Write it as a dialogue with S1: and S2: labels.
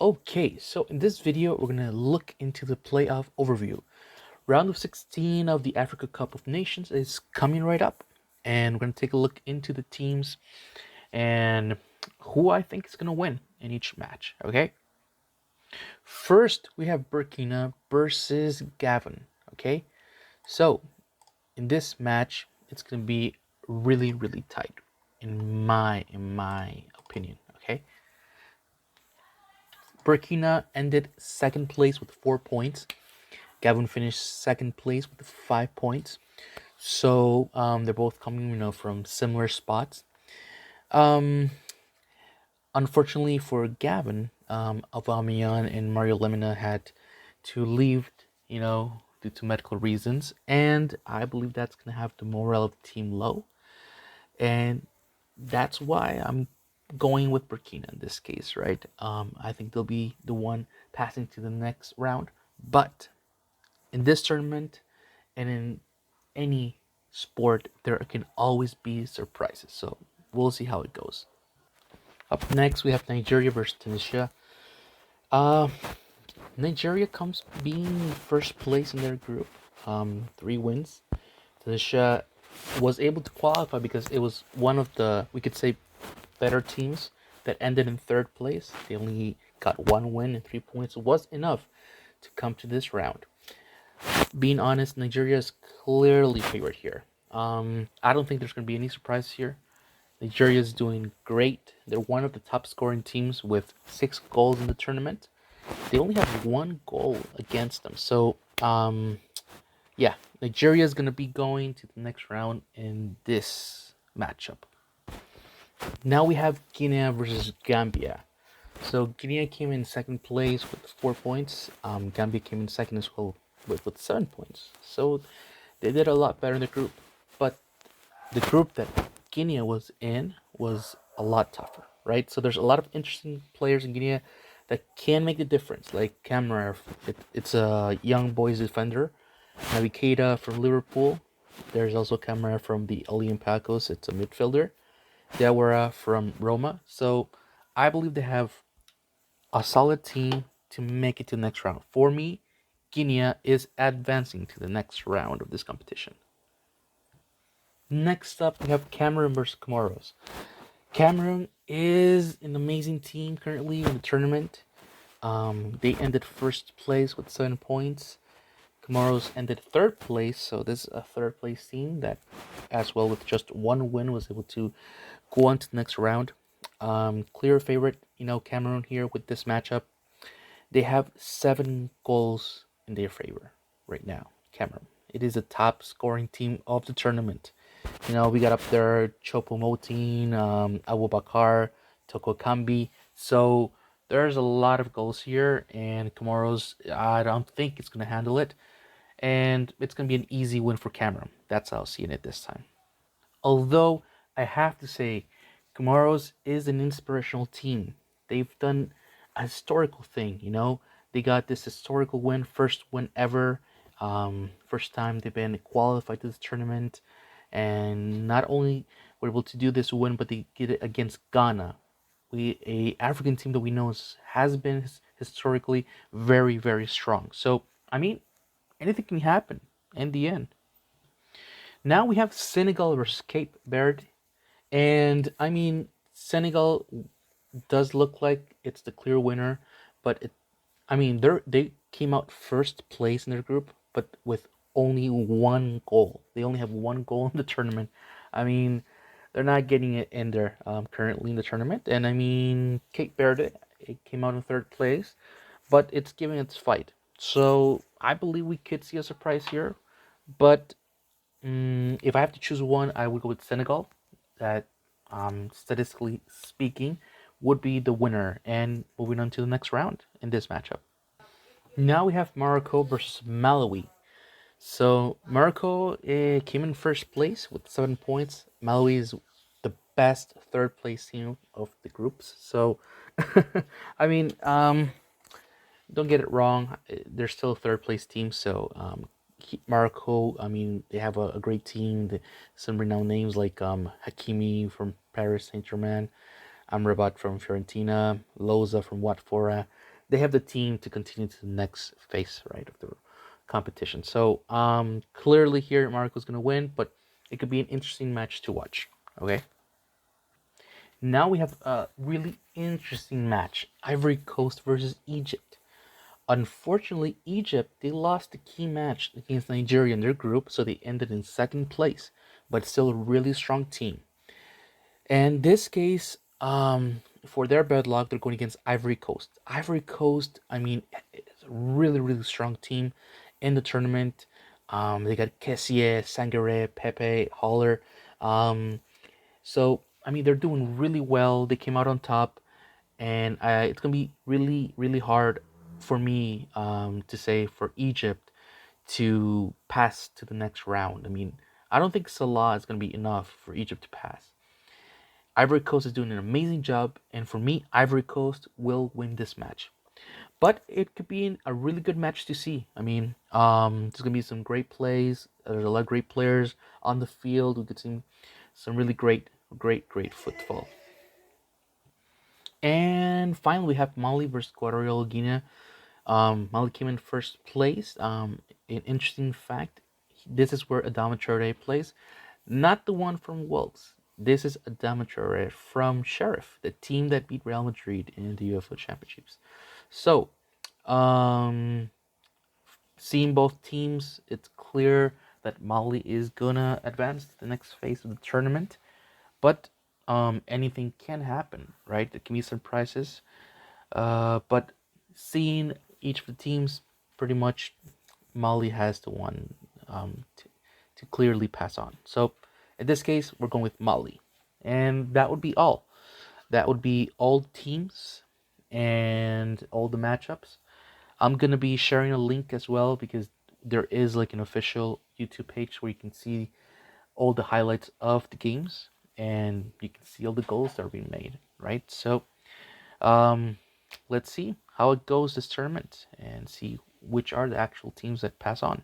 S1: Okay, so in this video, we're going to look into the playoff overview. Round of 16 of the Africa Cup of Nations is coming right up, and we're going to take a look into the teams and who I think is going to win in each match, okay? First, we have Burkina versus Gavin, okay? So, in this match, it's going to be really, really tight, in my opinion, okay? Burkina ended second place with 4 points. Gavin finished second place with 5 points. So they're both coming, from similar spots. Unfortunately for Gavin, Aubameyang and Mario Lemina had to leave, due to medical reasons, and I believe that's gonna have the morale of the team low, and that's why I'm going with Burkina in this case, right? I think they'll be the one passing to the next round, but in this tournament and in any sport, there can always be surprises. So we'll see how it goes. Up next, we have Nigeria versus Tunisia. Uh, Nigeria comes being first place in their group, 3 wins. Tunisia was able to qualify because it was one of the, we could say, better teams that ended in third place. They only got 1 win and 3 points. It was enough to come to this round. Being honest, Nigeria is clearly favored here. I don't think there's going to be any surprise here. Nigeria is doing great. They're one of the top scoring teams with 6 goals in the tournament. They only have 1 goal against them. So, yeah, Nigeria is going to be going to the next round in this matchup. Now we have Guinea versus Gambia. So Guinea came in second place with 4 points. Gambia came in second as well with 7 points. So they did a lot better in the group. But the group that Guinea was in was a lot tougher, right? So there's a lot of interesting players in Guinea that can make the difference, like Camaros. It's a young boys defender. Naby Keita from Liverpool. There's also Camaros from the Olympiacos. It's a midfielder. Diawara from Roma. So I believe they have a solid team to make it to the next round. For me, Guinea is advancing to the next round of this competition. Next up, we have Cameroon versus Camaros. Cameroon is an amazing team currently in the tournament. They ended first place with 7 points. Camaros ended third place, so this is a third place team that, as well with just 1 win, was able to go on to the next round. Clear favorite, Cameroon here with this matchup. They have 7 goals in their favor right now. Cameroon. It is a top scoring team of the tournament. We got up there Chopo-Moting, Abubakar, Toko Kambi. So there's a lot of goals here, and Camaros, I don't think it's going to handle it. And it's going to be an easy win for Cameroon. That's how I'm seeing it this time. Although, I have to say, Camaros is an inspirational team. They've done a historical thing, They got this historical win, first win ever. First time they've been qualified to this tournament. And not only were able to do this win, but they did it against Ghana. A African team that we know has been historically very, very strong. So, anything can happen in the end. Now we have Senegal versus Cape Verde. And Senegal does look like it's the clear winner, but they came out first place in their group, but with only 1 goal. They only have 1 goal in the tournament. They're not getting it in there currently in the tournament. And Cape Verde, it came out in third place, but it's giving its fight. So I believe we could see a surprise here. But if I have to choose one, I would go with Senegal. That, statistically speaking, would be the winner. And moving on to the next round in this matchup. Now we have Marico versus Malawi. So Marico came in first place with 7 points. Malawi is the best third place team of the groups. So, I mean, don't get it wrong. They're still a third place team. So, Marico, they have a great team. Some renowned names like Hakimi from Paris Saint-Germain, Amrabat from Fiorentina, Loza from Watford, they have the team to continue to the next phase, right, of the competition. So clearly here Marico's gonna win, but it could be an interesting match to watch. Okay. Now we have a really interesting match: Ivory Coast versus Egypt. Unfortunately, Egypt, they lost the key match against Nigeria in their group, so they ended in second place, but still a really strong team. And this case, for their bad luck, they're going against Ivory Coast. Ivory Coast, I mean, it's a really, really strong team in the tournament. They got Kessie, Sangare, Pepe, Holler. Um, so, I mean, they're doing really well. They came out on top, and it's gonna be really, really hard for me to say for Egypt to pass to the next round. I mean, I don't think Salah is gonna be enough for Egypt to pass. Ivory Coast is doing an amazing job, and for me, Ivory Coast will win this match. But it could be a really good match to see. I mean, there's gonna be some great plays. There's a lot of great players on the field. We could see some really great football. And finally, we have Mali versus Quarry Laguna. Mali came in first place. An interesting fact: this is where Adama Traore plays, not the one from Wolves. This is Adama Traore from Sheriff, the team that beat Real Madrid in the UEFA Championships. So, um, seeing both teams, it's clear that Mali is gonna advance to the next phase of the tournament. But anything can happen, right? There can be surprises. But seeing each of the teams, pretty much Mali has the one to clearly pass on. So in this case, we're going with Mali. And that would be all. That would be all teams and all the matchups. I'm going to be sharing a link as well because there is like an official YouTube page where you can see all the highlights of the games and you can see all the goals that are being made, right? So um, let's see how it goes this tournament and see which are the actual teams that pass on.